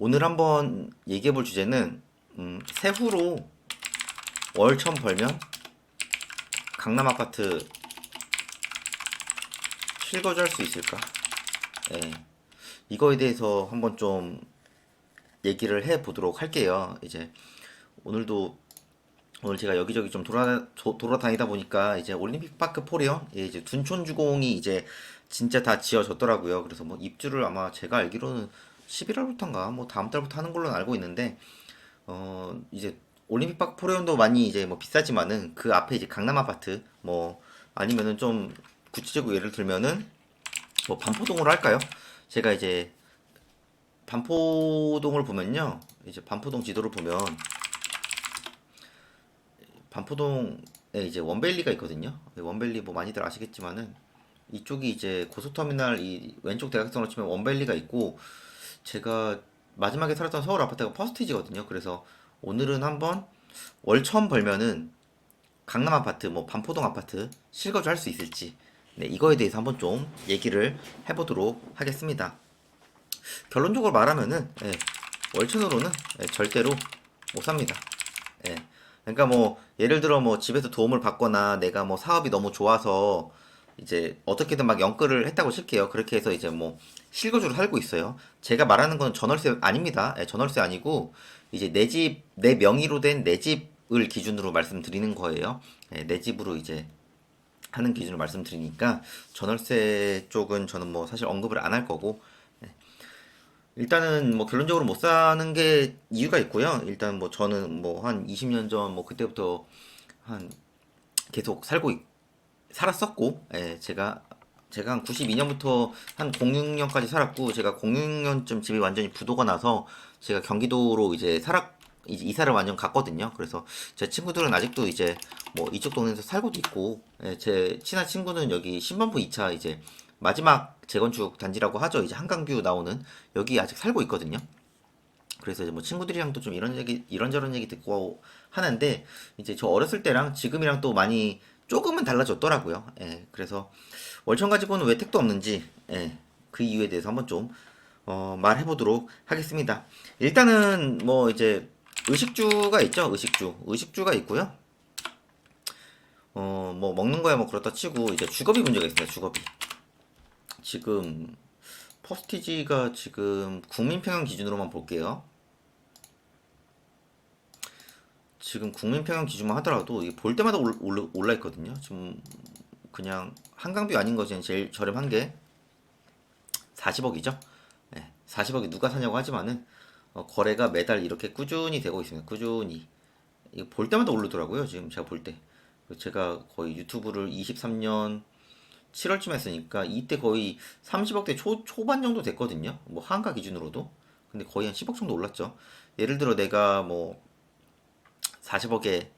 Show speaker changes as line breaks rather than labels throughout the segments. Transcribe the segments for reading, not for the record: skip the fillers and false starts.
오늘 한번 얘기해 볼 주제는 세후로 월 1000 벌면 강남 아파트 실거주할 수 있을까? 예. 이거에 대해서 한번 좀 얘기를 해 보도록 할게요. 이제 오늘도 오늘 제가 여기저기 좀 돌아다니다 보니까 이제 올림픽 파크 포레요. 예, 이제 둔촌주공이 이제 진짜 다 지어졌더라고요. 그래서 뭐 입주를 아마 제가 알기로는 11월부터인가 뭐 다음 달부터 하는 걸로 알고 있는데 이제 올림픽 파크 포레온도 많이 이제 뭐 비싸지만은 그 앞에 이제 강남 아파트 뭐 아니면은 좀 구체적으로 예를 들면은 뭐 반포동으로 할까요? 제가 이제 반포동을 보면요. 이제 반포동 지도를 보면 반포동에 이제 원벨리가 있거든요. 원벨리 뭐 많이들 아시겠지만은 이쪽이 이제 고속터미널 이 왼쪽 대각선으로 치면 원벨리가 있고 제가 마지막에 살았던 서울 아파트가 퍼스티지거든요. 그래서 오늘은 한번 월 처음 벌면은 강남 아파트, 뭐 반포동 아파트 실거주 할 수 있을지 네, 이거에 대해서 한번 좀 얘기를 해보도록 하겠습니다. 결론적으로 말하면은 월천으로는 절대로 못 삽니다. 예. 그러니까 뭐 예를 들어 뭐 집에서 도움을 받거나 내가 뭐 사업이 너무 좋아서 이제 어떻게든 막 연끌을 했다고 칠게요. 그렇게 해서 이제 뭐 실거주로 살고 있어요. 제가 말하는 건 전월세 아닙니다. 전월세 아니고 이제 내 집, 내 명의로 된 내 집을 기준으로 말씀드리는 거예요. 내 집으로 이제 하는 기준으로 말씀드리니까 전월세 쪽은 저는 뭐 사실 언급을 안 할 거고 일단은 뭐 결론적으로 못 사는 게 이유가 있고요. 일단 뭐 저는 뭐 한 20년 전 뭐 그때부터 한 계속 살았었고, 제가 한 92년부터 한 06년까지 살았고, 제가 06년쯤 집이 완전히 부도가 나서 제가 경기도로 이제 이사를 완전 갔거든요. 그래서 제 친구들은 아직도 이제 뭐 이쪽 동네에서 살고도 있고, 제 친한 친구는 여기 신반부 2차 이제 마지막 재건축 단지라고 하죠. 이제 한강뷰 나오는 여기 아직 살고 있거든요. 그래서 이제 뭐 친구들이랑도 좀 이런저런 얘기 듣고 하는데 이제 저 어렸을 때랑 지금이랑 또 많이 조금은 달라졌더라고요. 그래서 월천 가지고는 왜 택도 없는지 그 이유에 대해서 한번 좀 말해보도록 하겠습니다. 일단은 뭐 이제 의식주가 있죠. 의식주가 있고요. 뭐 먹는 거야 뭐 그렇다 치고 이제 주거비 문제가 있습니다. 주거비. 지금 퍼스티지가 지금 국민평형 기준으로만 볼게요. 지금 국민평형 기준만 하더라도 이게 볼 때마다 올라 있거든요. 지금 그냥 한강뷰 아닌 것이 제일 저렴한 게 40억이죠. 40억이 누가 사냐고 하지만은 거래가 매달 이렇게 꾸준히 되고 있습니다. 꾸준히. 이거 볼 때마다 오르더라고요. 지금 제가 볼 때. 제가 거의 유튜브를 23년 7월쯤 했으니까 이때 거의 30억대 초반 정도 됐거든요. 뭐 한가 기준으로도. 근데 거의 한 10억 정도 올랐죠. 예를 들어 내가 뭐 40억에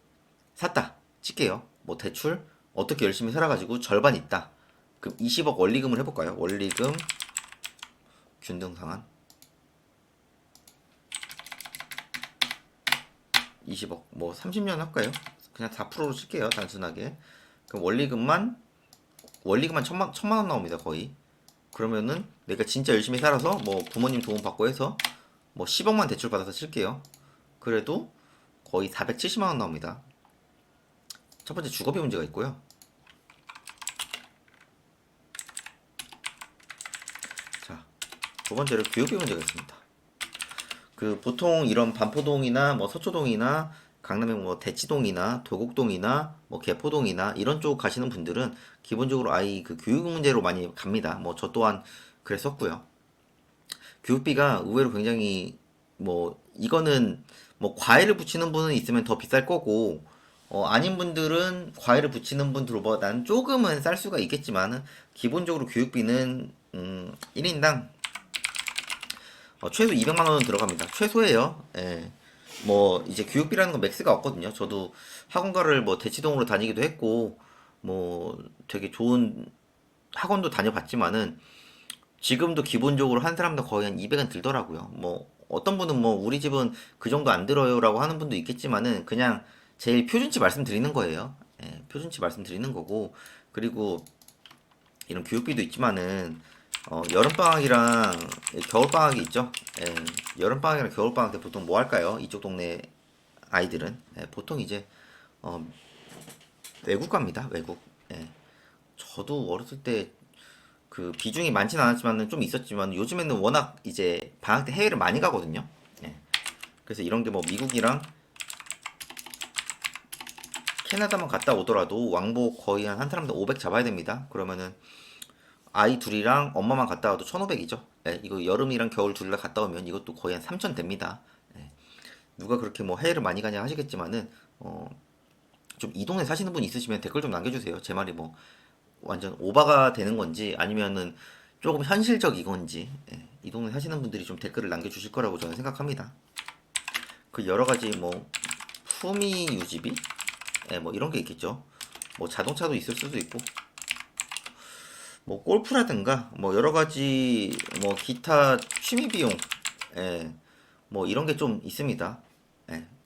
샀다 칠게요. 뭐 대출 어떻게 열심히 살아가지고 절반 있다. 그럼 20억 원리금을 해볼까요? 원리금 균등 상환 20억 뭐 30년 할까요? 그냥 4%로 칠게요. 단순하게. 그럼 원리금만 천만 원 나옵니다. 거의. 그러면은 내가 진짜 열심히 살아서 뭐 부모님 도움 받고 해서 뭐 10억만 대출 받아서 칠게요. 그래도 거의 470만 원 나옵니다. 첫 번째 주거비 문제가 있고요. 자, 두 번째로 교육비 문제가 있습니다. 그 보통 이런 반포동이나 뭐 서초동이나 강남의 뭐 대치동이나 도곡동이나 뭐 개포동이나 이런 쪽 가시는 분들은 기본적으로 아이 그 교육 문제로 많이 갑니다. 뭐 저 또한 그랬었고요. 교육비가 의외로 굉장히 뭐 이거는 뭐 과외를 붙이는 분은 있으면 더 비쌀 거고 아닌 분들은 과외를 붙이는 분들보다는 조금은 쌀 수가 있겠지만은 기본적으로 교육비는 1인당 최소 200만 원은 들어갑니다. 최소예요. 뭐 이제 교육비라는 건 맥스가 없거든요. 저도 학원가를 뭐 대치동으로 다니기도 했고 뭐 되게 좋은 학원도 다녀봤지만은 지금도 기본적으로 한 사람당 거의 한 200은 들더라고요. 뭐 어떤 분은 뭐 우리 집은 그 정도 안 들어요라고 하는 분도 있겠지만은 그냥 제일 표준치 말씀드리는 거예요. 표준치 말씀드리는 거고 그리고 이런 교육비도 있지만은 여름방학이랑 겨울방학이 있죠. 예, 여름방학이랑 겨울방학 때 보통 뭐 할까요? 이쪽 동네 아이들은 보통 이제 어, 외국 갑니다. 외국. 예, 저도 어렸을 때 그 비중이 많진 않았지만은 좀 있었지만 요즘에는 워낙 이제 방학 때 해외를 많이 가거든요. 예, 그래서 이런 게 뭐 미국이랑 캐나다만 갔다 오더라도 왕복 거의 한 사람당 500 잡아야 됩니다. 그러면은 아이 둘이랑 엄마만 갔다 와도 1,500이죠. 예, 이거 여름이랑 겨울 둘 다 갔다 오면 이것도 거의 한 3,000 됩니다. 예, 누가 그렇게 뭐 해외를 많이 가냐 하시겠지만은 좀 이 동네 사시는 분 있으시면 댓글 좀 남겨주세요. 제 말이 뭐 완전 오바가 되는 건지 아니면은 조금 현실적인 건지 이 동네 사시는 분들이 좀 댓글을 남겨주실 거라고 저는 생각합니다. 그 여러 가지 뭐 품위 유지비 뭐 이런 게 있겠죠. 뭐 자동차도 있을 수도 있고 뭐 골프라든가 뭐 여러 가지 뭐 기타 취미 비용 뭐 이런 게 좀 있습니다.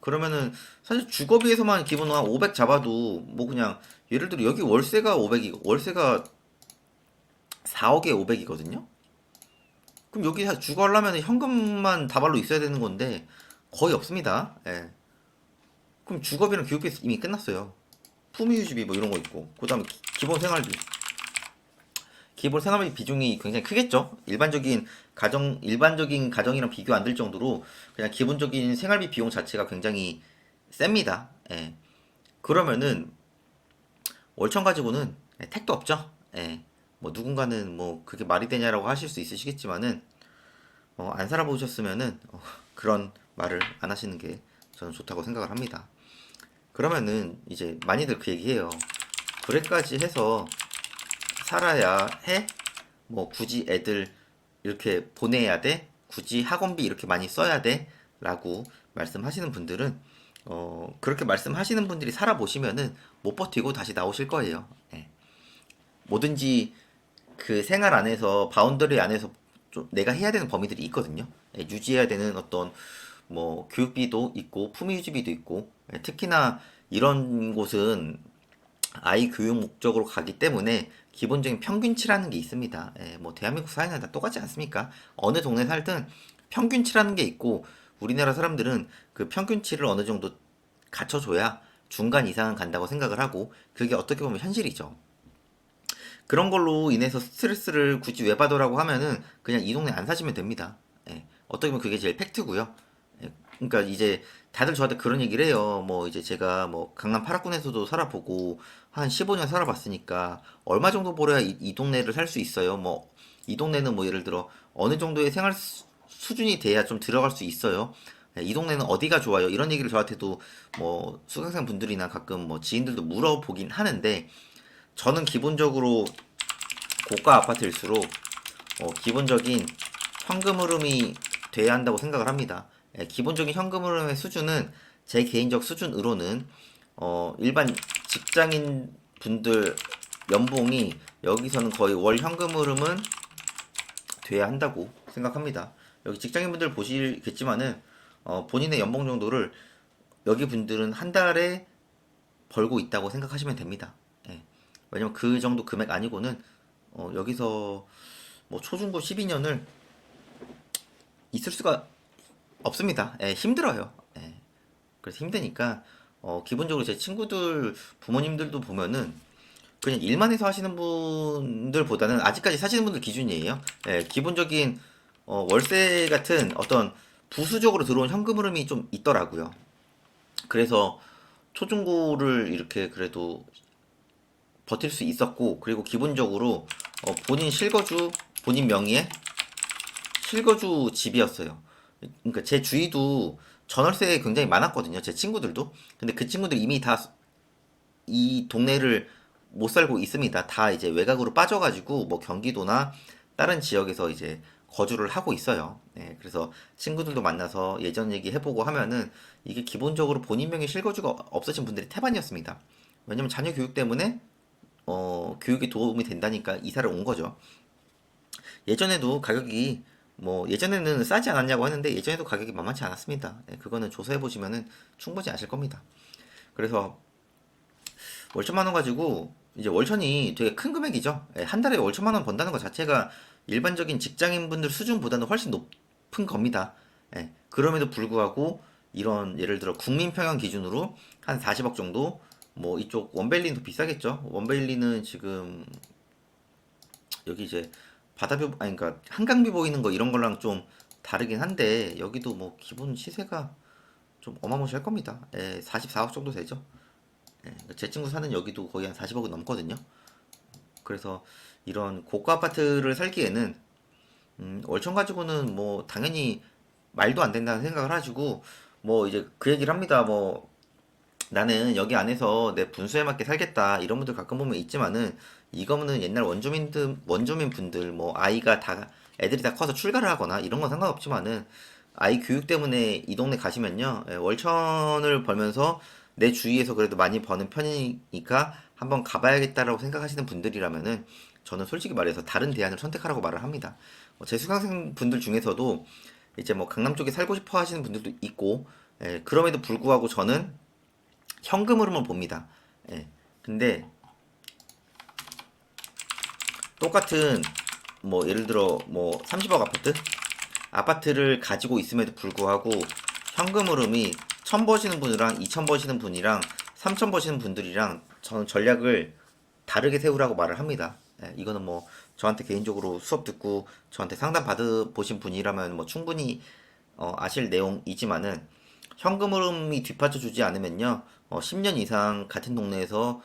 그러면은 사실 주거비에서만 기본 한 500 잡아도 뭐 그냥 예를 들어 여기 월세가 500이고 월세가 4억에 500이거든요. 그럼 여기 주거 하려면 현금만 다발로 있어야 되는 건데 거의 없습니다. 그럼 주거비랑 교육비 이미 끝났어요. 품위유지비 뭐 이런 거 있고 그다음에 기본 생활비 기본 생활비 비중이 굉장히 크겠죠. 일반적인 가정이랑 비교 안 될 정도로 그냥 기본적인 생활비 비용 자체가 굉장히 셉니다. 그러면은 월천 가지고는 택도 없죠. 뭐 누군가는 뭐 그게 말이 되냐라고 하실 수 있으시겠지만은 안 살아보셨으면은 그런 말을 안 하시는 게 저는 좋다고 생각을 합니다. 그러면은 이제 많이들 그 얘기해요. 그래까지 해서 살아야 해? 뭐 굳이 애들 이렇게 보내야 돼? 굳이 학원비 이렇게 많이 써야 돼? 라고 말씀하시는 분들은 그렇게 말씀하시는 분들이 살아보시면은 못 버티고 다시 나오실 거예요. 뭐든지 그 생활 안에서 바운더리 안에서 좀 내가 해야 되는 범위들이 있거든요. 유지해야 되는 어떤 뭐 교육비도 있고 품위유지비도 있고 특히나 이런 곳은 아이 교육 목적으로 가기 때문에 기본적인 평균치라는 게 있습니다. 뭐 대한민국 사회는 다 똑같지 않습니까? 어느 동네 살든 평균치라는 게 있고 우리나라 사람들은 그 평균치를 어느 정도 갖춰줘야 중간 이상은 간다고 생각을 하고 그게 어떻게 보면 현실이죠. 그런 걸로 인해서 스트레스를 굳이 왜 받으라고 하면은 그냥 이 동네 안 사시면 됩니다. 어떻게 보면 그게 제일 팩트고요. 그러니까 이제 다들 저한테 그런 얘기를 해요. 뭐 이제 제가 뭐 강남 파락군에서도 살아보고 한 15년 살아봤으니까 얼마 정도 벌어야 이 동네를 살 수 있어요. 뭐 이 동네는 뭐 예를 들어 어느 정도의 생활 수준이 돼야 좀 들어갈 수 있어요. 이 동네는 어디가 좋아요? 이런 얘기를 저한테도 뭐 수강생 분들이나 가끔 뭐 지인들도 물어보긴 하는데 저는 기본적으로 고가 아파트일수록 기본적인 현금 흐름이 돼야 한다고 생각을 합니다. 기본적인 현금 흐름의 수준은 제 개인적 수준으로는 일반 직장인 분들 연봉이 여기서는 거의 월 현금 흐름은 돼야 한다고 생각합니다. 여기 직장인 분들 보시겠지만은 본인의 연봉 정도를 여기 분들은 한 달에 벌고 있다고 생각하시면 됩니다. 왜냐면 그 정도 금액 아니고는 여기서 뭐 초중고 12년을 있을 수가 없습니다. 힘들어요. 그래서 힘드니까 기본적으로 제 친구들 부모님들도 보면은 그냥 일만 해서 하시는 분들보다는 아직까지 사시는 분들 기준이에요. 기본적인 월세 같은 어떤 부수적으로 들어온 현금 흐름이 좀 있더라고요. 그래서 초중고를 이렇게 그래도 버틸 수 있었고 그리고 기본적으로 본인 실거주 본인 명의의 실거주 집이었어요. 그러니까 제 주위도 전월세 굉장히 많았거든요. 제 친구들도. 근데 그 친구들 이미 다 이 동네를 못 살고 있습니다. 다 이제 외곽으로 빠져가지고 뭐 경기도나 다른 지역에서 이제 거주를 하고 있어요. 그래서 친구들도 만나서 예전 얘기 해보고 하면은 이게 기본적으로 본인 명의 실거주가 없으신 분들이 태반이었습니다. 왜냐면 자녀 교육 때문에 교육에 도움이 된다니까 이사를 온 거죠. 예전에도 가격이 뭐 예전에는 싸지 않았냐고 했는데 예전에도 가격이 만만치 않았습니다. 그거는 조사해 보시면은 충분히 아실 겁니다. 그래서 월천만 원 가지고 이제 월천이 되게 큰 금액이죠. 한 달에 월천만 원 번다는 것 자체가 일반적인 직장인분들 수준보다는 훨씬 높은 겁니다. 예, 그럼에도 불구하고 이런 예를 들어 국민 평형 기준으로 한 40억 정도, 뭐 이쪽 원벨리는 더 비싸겠죠. 원벨리는 지금 여기 이제 바다뷰 아니 그러니까 한강뷰 보이는 거 이런 거랑 좀 다르긴 한데 여기도 뭐 기본 시세가 좀 어마무시할 겁니다. 예, 44억 정도 되죠. 예, 제 친구 사는 여기도 거의 한 40억은 넘거든요. 그래서 이런 고가 아파트를 살기에는 월천 가지고는 뭐 당연히 말도 안 된다는 생각을 하시고 뭐 이제 그 얘기를 합니다. 뭐 나는 여기 안에서 내 분수에 맞게 살겠다 이런 분들 가끔 보면 있지만은 이거는 옛날 원주민 분들 뭐 아이가 다 애들이 다 커서 출가를 하거나 이런 건 상관없지만은 아이 교육 때문에 이 동네 가시면요 예, 월천을 벌면서 내 주위에서 그래도 많이 버는 편이니까 한번 가봐야겠다라고 생각하시는 분들이라면은 저는 솔직히 말해서 다른 대안을 선택하라고 말을 합니다. 제 수강생 분들 중에서도 이제 뭐 강남 쪽에 살고 싶어 하시는 분들도 있고 예, 그럼에도 불구하고 저는 현금으로만 봅니다. 예. 근데 똑같은 뭐 예를 들어 뭐 30억 아파트를 가지고 있음에도 불구하고 현금 흐름이 1000 버시는 분이랑 2000 버시는 분이랑 3000 버시는 분들이랑 저는 전략을 다르게 세우라고 말을 합니다. 예, 이거는 뭐 저한테 개인적으로 수업 듣고 저한테 상담 받아 보신 분이라면 뭐 충분히 아실 내용이지만은 현금 흐름이 뒷받쳐 주지 않으면요 10년 이상 같은 동네에서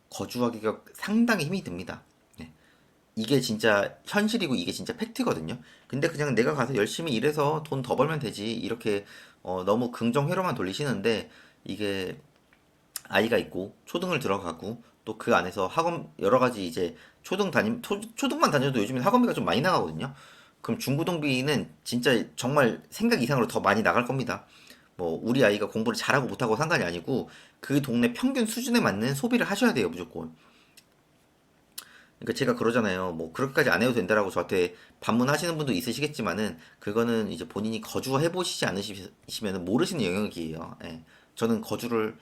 거주하기가 상당히 힘이 듭니다. 예. 이게 진짜 현실이고 이게 진짜 팩트거든요. 근데 그냥 내가 가서 열심히 일해서 돈 더 벌면 되지 이렇게 너무 긍정 회로만 돌리시는데 이게 아이가 있고 초등을 들어가고 또 그 안에서 학원 여러 가지 이제 초등만 다녀도 요즘에 학원비가 좀 많이 나가거든요. 그럼 중고등비는 진짜 정말 생각 이상으로 더 많이 나갈 겁니다. 뭐 우리 아이가 공부를 잘하고 못하고 상관이 아니고 그 동네 평균 수준에 맞는 소비를 하셔야 돼요, 무조건. 그러니까 제가 그러잖아요. 뭐 그렇게까지 안 해도 된다라고 저한테 반문하시는 분도 있으시겠지만은 그거는 이제 본인이 거주해 보시지 않으시면 모르시는 영역이에요. 예. 저는 거주를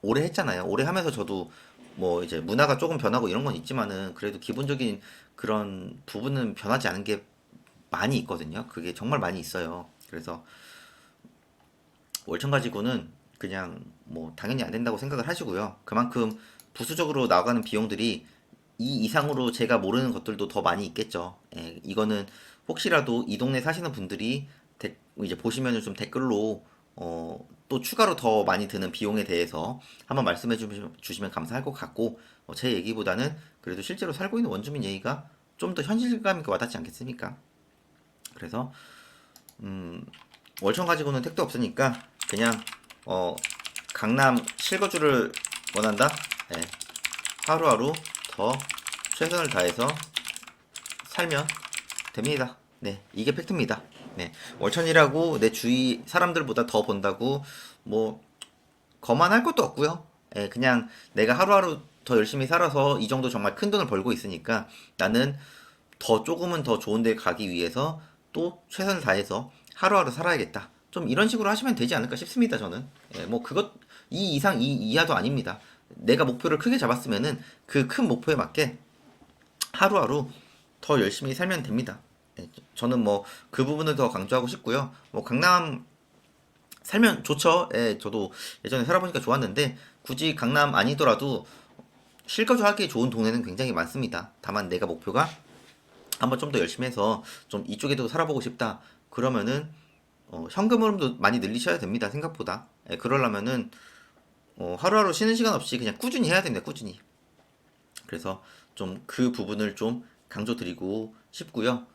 오래 했잖아요. 오래 하면서 저도 뭐 이제 문화가 조금 변하고 이런 건 있지만은 그래도 기본적인 그런 부분은 변하지 않은 게 많이 있거든요. 그게 정말 많이 있어요. 그래서 월천 가지고는 그냥 뭐 당연히 안 된다고 생각을 하시고요. 그만큼 부수적으로 나가는 비용들이 이 이상으로 제가 모르는 것들도 더 많이 있겠죠. 예, 이거는 혹시라도 이 동네 사시는 분들이 이제 보시면은 좀 댓글로 또 추가로 더 많이 드는 비용에 대해서 한번 말씀해 주시면 감사할 것 같고 제 얘기보다는 그래도 실제로 살고 있는 원주민 얘기가 좀 더 현실감 있게 와닿지 않겠습니까? 그래서 월천 가지고는 택도 없으니까 그냥 어 강남 실거주를 원한다? 예, 하루하루 더 최선을 다해서 살면 됩니다. 네, 이게 팩트입니다. 네, 월천이라고 내 주위 사람들보다 더 번다고 뭐 거만할 것도 없고요. 예, 그냥 내가 하루하루 더 열심히 살아서 이 정도 정말 큰 돈을 벌고 있으니까 나는 더 조금은 더 좋은 데 가기 위해서 또 최선을 다해서 하루하루 살아야겠다. 좀 이런 식으로 하시면 되지 않을까 싶습니다, 저는. 예, 뭐 그것 이 이상 이 이하도 아닙니다. 내가 목표를 크게 잡았으면은 그 큰 목표에 맞게 하루하루 더 열심히 살면 됩니다. 예, 저는 뭐 그 부분을 더 강조하고 싶고요. 뭐 강남 살면 좋죠. 예, 저도 예전에 살아보니까 좋았는데 굳이 강남 아니더라도 실거주 하기 좋은 동네는 굉장히 많습니다. 다만 내가 목표가 한번 좀 더 열심히 해서 좀 이쪽에도 살아보고 싶다. 그러면은 현금 흐름도 많이 늘리셔야 됩니다. 생각보다. 예, 그러려면은 하루하루 쉬는 시간 없이 그냥 꾸준히 해야 됩니다. 꾸준히. 그래서 좀 그 부분을 좀 강조드리고 싶고요.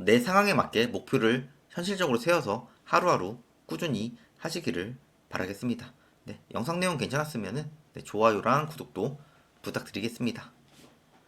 내 상황에 맞게 목표를 현실적으로 세워서 하루하루 꾸준히 하시기를 바라겠습니다. 네, 영상 내용 괜찮았으면은 네, 좋아요랑 구독도 부탁드리겠습니다.